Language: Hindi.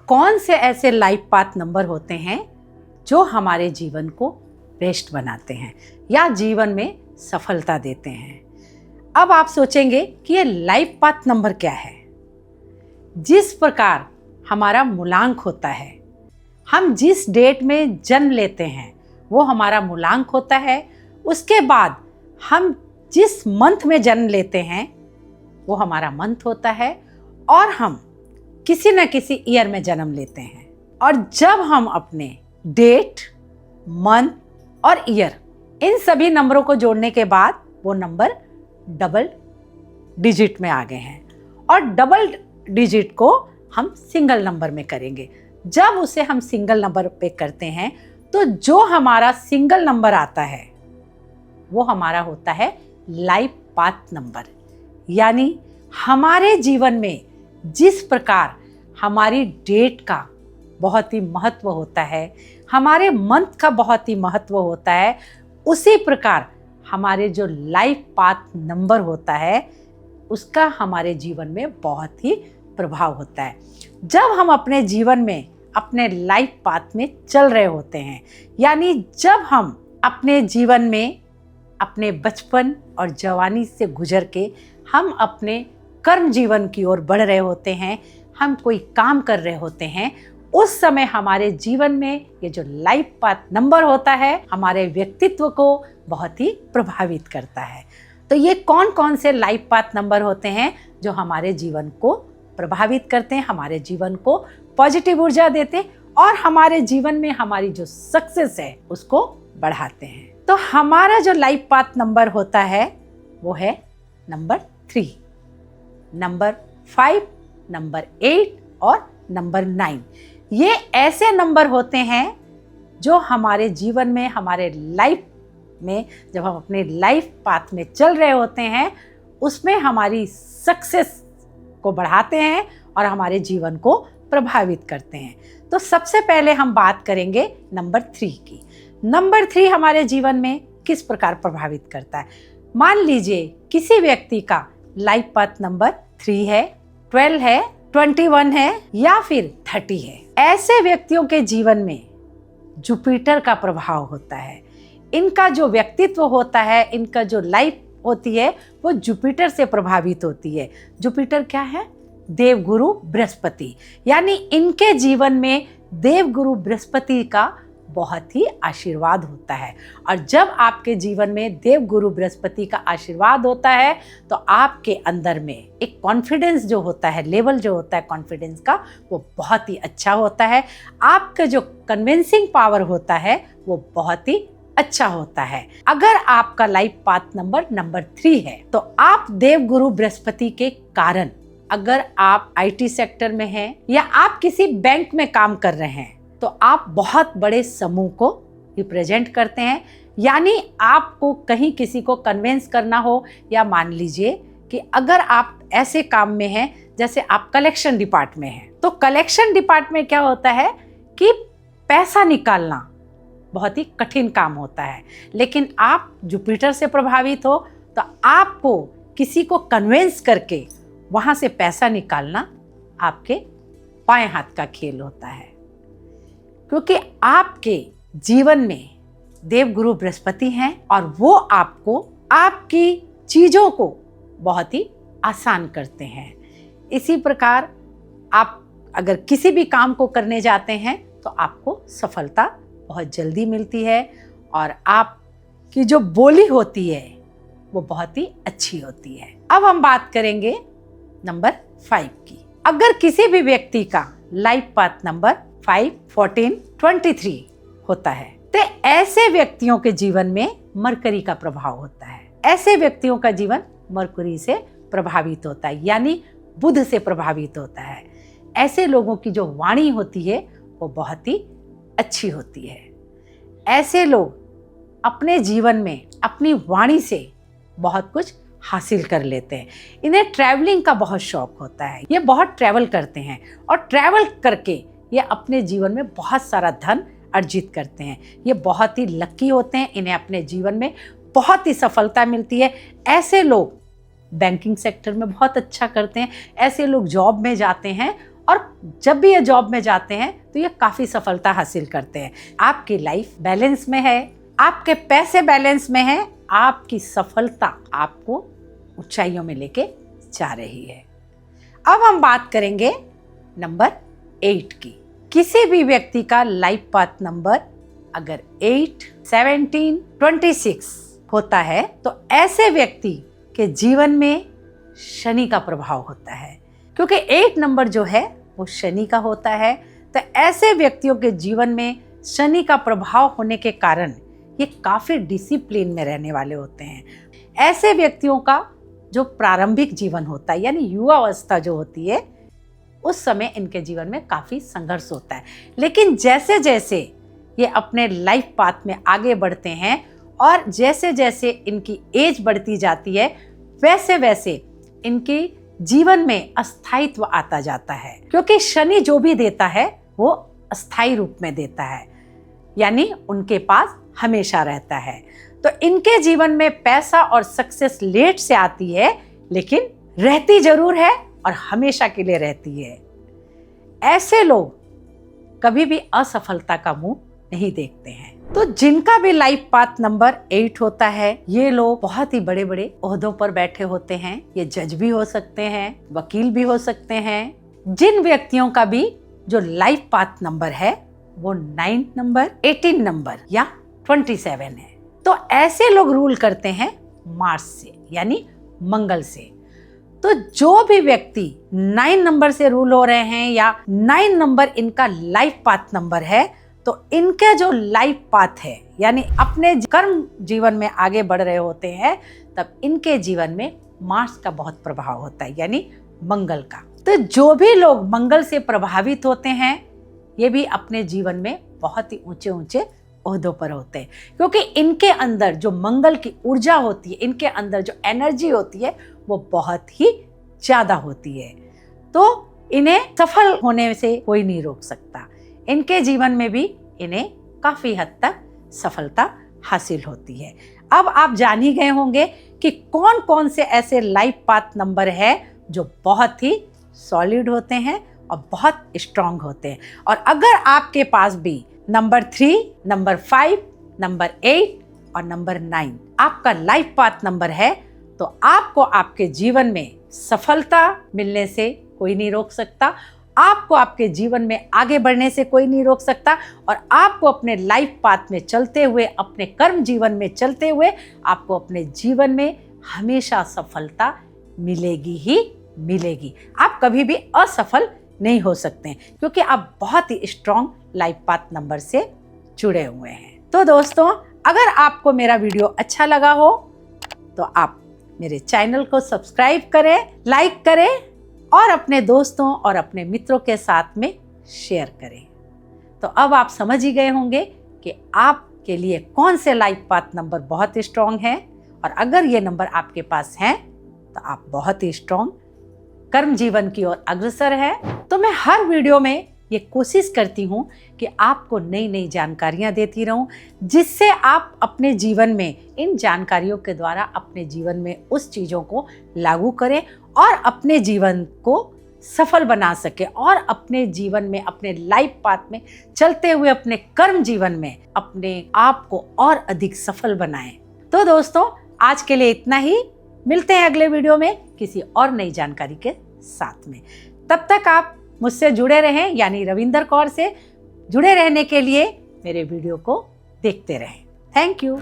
कौन से ऐसे लाइफ पाथ नंबर होते हैं जो हमारे जीवन को बेस्ट बनाते हैं या जीवन में सफलता देते हैं। अब आप सोचेंगे कि ये लाइफ पाथ नंबर क्या है। जिस प्रकार हमारा मूलांक होता है, हम जिस डेट में जन्म लेते हैं वो हमारा मूलांक होता है। उसके बाद हम जिस मंथ में जन्म लेते हैं वो हमारा मंथ होता है, और हम किसी न किसी ईयर में जन्म लेते हैं। और जब हम अपने डेट, मंथ और ईयर इन सभी नंबरों को जोड़ने के बाद वो नंबर डबल डिजिट में आ गए हैं, और डबल डिजिट को हम सिंगल नंबर में करेंगे। जब उसे हम सिंगल नंबर पे करते हैं तो जो हमारा सिंगल नंबर आता है वो हमारा होता है लाइफ पाथ नंबर। यानी हमारे जीवन में जिस प्रकार हमारी डेट का बहुत ही महत्व होता है, हमारे मंथ का बहुत ही महत्व होता है, उसी प्रकार हमारे जो लाइफ पाथ नंबर होता है उसका हमारे जीवन में बहुत ही प्रभाव होता है। जब हम अपने जीवन में अपने लाइफ पाथ में चल रहे होते हैं, यानी जब हम अपने जीवन में अपने बचपन और जवानी से गुजर के हम अपने कर्म जीवन की ओर बढ़ रहे होते हैं, हम कोई काम कर रहे होते हैं, उस समय हमारे जीवन में ये जो लाइफ पाथ नंबर होता है हमारे व्यक्तित्व को बहुत ही प्रभावित करता है। तो ये कौन कौन से लाइफ पाथ नंबर होते हैं जो हमारे जीवन को प्रभावित करते हैं, हमारे जीवन को पॉजिटिव ऊर्जा देते हैं और हमारे जीवन में हमारी जो सक्सेस है उसको बढ़ाते हैं। तो हमारा जो लाइफ पाथ नंबर होता है वो है नंबर 3, नंबर 5, नंबर 8 और नंबर 9। ये ऐसे नंबर होते हैं जो हमारे जीवन में, हमारे लाइफ में, जब हम अपने लाइफ पाथ में चल रहे होते हैं उसमें हमारी सक्सेस को बढ़ाते हैं और हमारे जीवन को प्रभावित करते हैं। तो सबसे पहले हम बात करेंगे नंबर 3 की। नंबर 3 हमारे जीवन में किस प्रकार प्रभावित करता है। मान लीजिए किसी व्यक्ति का लाइफ पाथ नंबर 3 है, 12 है, 21 है या फिर 30 है। ऐसे व्यक्तियों के जीवन में जुपिटर का प्रभाव होता है। इनका जो व्यक्तित्व होता है, इनका जो लाइफ होती है वो जुपिटर से प्रभावित होती है। जुपिटर क्या है? देवगुरु बृहस्पति। यानी इनके जीवन में देवगुरु बृहस्पति का बहुत ही आशीर्वाद होता है। और जब आपके जीवन में देवगुरु बृहस्पति का आशीर्वाद होता है तो आपके अंदर में एक कॉन्फिडेंस जो होता है, लेवल जो होता है कॉन्फिडेंस का, वो बहुत ही अच्छा होता है। आपका जो कन्विंसिंग पावर होता है वो बहुत ही अच्छा होता है। अगर आपका लाइफ पाथ नंबर 3 है तो आप देवगुरु बृहस्पति के कारण, अगर आप आईटी सेक्टर में हैं या आप किसी बैंक में काम कर रहे हैं तो आप बहुत बड़े समूह को रिप्रेजेंट करते हैं। यानी आपको कहीं किसी को कन्विंस करना हो, या मान लीजिए कि अगर आप ऐसे काम में हैं जैसे आप कलेक्शन डिपार्टमेंट में हैं, तो कलेक्शन डिपार्टमेंट में क्या होता है कि पैसा निकालना बहुत ही कठिन काम होता है। लेकिन आप जुपिटर से प्रभावित हो तो आपको किसी को कन्विंस करके वहाँ से पैसा निकालना आपके बाएं हाथ का खेल होता है, क्योंकि आपके जीवन में देवगुरु बृहस्पति हैं और वो आपको, आपकी चीज़ों को बहुत ही आसान करते हैं। इसी प्रकार आप अगर किसी भी काम को करने जाते हैं तो आपको सफलता बहुत जल्दी मिलती है और आपकी जो बोली होती है वो बहुत ही अच्छी होती है। अब हम बात करेंगे नंबर 5 की। अगर किसी भी व्यक्ति का लाइफ पाथ नंबर 5, 14, 23 होता है तो ऐसे व्यक्तियों के जीवन में मरकरी का प्रभाव होता है। ऐसे व्यक्तियों का जीवन मरकरी से प्रभावित होता है, यानी बुध से प्रभावित होता है। ऐसे लोगों की जो वाणी होती है वो बहुत ही अच्छी होती है। ऐसे लोग अपने जीवन में अपनी वाणी से बहुत कुछ हासिल कर लेते हैं। इन्हें ट्रैवलिंग का बहुत शौक होता है, ये बहुत ट्रैवल करते हैं और ट्रैवल करके ये अपने जीवन में बहुत सारा धन अर्जित करते हैं। ये बहुत ही लकी होते हैं, इन्हें अपने जीवन में बहुत ही सफलता मिलती है। ऐसे लोग बैंकिंग सेक्टर में बहुत अच्छा करते हैं, ऐसे लोग जॉब में जाते हैं और जब भी ये जॉब में जाते हैं तो ये काफ़ी सफलता हासिल करते हैं। आपकी लाइफ बैलेंस में है, आपके पैसे बैलेंस में है, आपकी सफलता आपको ऊंचाइयों में लेके जा रही है। अब हम बात करेंगे नंबर 8 की। किसी भी व्यक्ति का लाइफ पाथ नंबर अगर 8, 17, 26 होता है तो ऐसे व्यक्ति के जीवन में शनि का प्रभाव होता है, क्योंकि 8 नंबर जो है वो शनि का होता है। तो ऐसे व्यक्तियों के जीवन में शनि का प्रभाव होने के कारण ये काफ़ी डिसिप्लिन में रहने वाले होते हैं। ऐसे व्यक्तियों का जो प्रारंभिक जीवन होता है यानी युवा अवस्था जो होती है, उस समय इनके जीवन में काफ़ी संघर्ष होता है। लेकिन जैसे जैसे ये अपने लाइफ पाथ में आगे बढ़ते हैं और जैसे जैसे इनकी एज बढ़ती जाती है, वैसे वैसे इनके जीवन में अस्थायित्व आता जाता है, क्योंकि शनि जो भी देता है वो अस्थायी रूप में देता है, यानी उनके पास हमेशा रहता है। तो इनके जीवन में पैसा और सक्सेस लेट से आती है, लेकिन रहती जरूर है और हमेशा के लिए रहती है। ऐसे लोग कभी भी असफलता का मुंह नहीं देखते हैं। तो जिनका भी लाइफ पाथ नंबर 8 होता है, ये लोग बहुत ही बड़े बड़े ओहदों पर बैठे होते हैं। ये जज भी हो सकते हैं, वकील भी हो सकते हैं। जिन व्यक्तियों का भी जो लाइफ पाथ नंबर है वो 9 नंबर, 18 नंबर या 27 है, तो ऐसे लोग रूल करते हैं मार्स से यानी मंगल से। तो जो भी व्यक्ति 9 नंबर से रूल हो रहे हैं या 9 नंबर इनका लाइफ पाथ नंबर है, तो इनके जो लाइफ पाथ है यानी अपने कर्म जीवन में आगे बढ़ रहे होते हैं, तब इनके जीवन में मार्स का बहुत प्रभाव होता है यानी मंगल का। तो जो भी लोग मंगल से प्रभावित होते हैं, ये भी अपने जीवन में बहुत ही ऊंचे ऊंचे ओहदों पर होते हैं, क्योंकि इनके अंदर जो मंगल की ऊर्जा होती है, इनके अंदर जो एनर्जी होती है वो बहुत ही ज्यादा होती है। तो इन्हें सफल होने से कोई नहीं रोक सकता। इनके जीवन में भी इन्हें काफी हद तक सफलता हासिल होती है। अब आप जान ही गए होंगे कि कौन कौन से ऐसे लाइफ पाथ नंबर है जो बहुत ही सॉलिड होते हैं और बहुत स्ट्रांग होते हैं। और अगर आपके पास भी नंबर 3, नंबर 5, नंबर 8 और नंबर 9 आपका लाइफ पाथ नंबर है, तो आपको आपके जीवन में सफलता मिलने से कोई नहीं रोक सकता, आपको आपके जीवन में आगे बढ़ने से कोई नहीं रोक सकता, और आपको अपने लाइफ पाथ में चलते हुए, अपने कर्म जीवन में चलते हुए आपको अपने जीवन में हमेशा सफलता मिलेगी ही मिलेगी। आप कभी भी असफल नहीं हो सकते हैं, क्योंकि आप बहुत ही स्ट्रॉन्ग लाइफ पाथ नंबर से जुड़े हुए हैं। तो दोस्तों, अगर आपको मेरा वीडियो अच्छा लगा हो तो आप मेरे चैनल को सब्सक्राइब करें, लाइक करें और अपने दोस्तों और अपने मित्रों के साथ में शेयर करें। तो अब आप समझ ही गए होंगे कि आपके लिए कौन से लाइफ पाथ नंबर बहुत स्ट्रॉन्ग है, और अगर ये नंबर आपके पास हैं तो आप बहुत ही स्ट्रॉन्ग कर्म जीवन की ओर अग्रसर है। तो मैं हर वीडियो में ये कोशिश करती हूँ कि आपको नई नई जानकारियाँ देती रहूँ, जिससे आप अपने जीवन में इन जानकारियों के द्वारा अपने जीवन में उस चीज़ों को लागू करें और अपने जीवन को सफल बना सके, और अपने जीवन में, अपने लाइफ पाथ में चलते हुए अपने कर्म जीवन में अपने आप को और अधिक सफल बनाएं। तो दोस्तों, आज के लिए इतना ही। मिलते हैं अगले वीडियो में किसी और नई जानकारी के साथ में। तब तक आप मुझसे जुड़े रहें, यानी रविंदर कौर से जुड़े रहने के लिए मेरे वीडियो को देखते रहें। Thank you.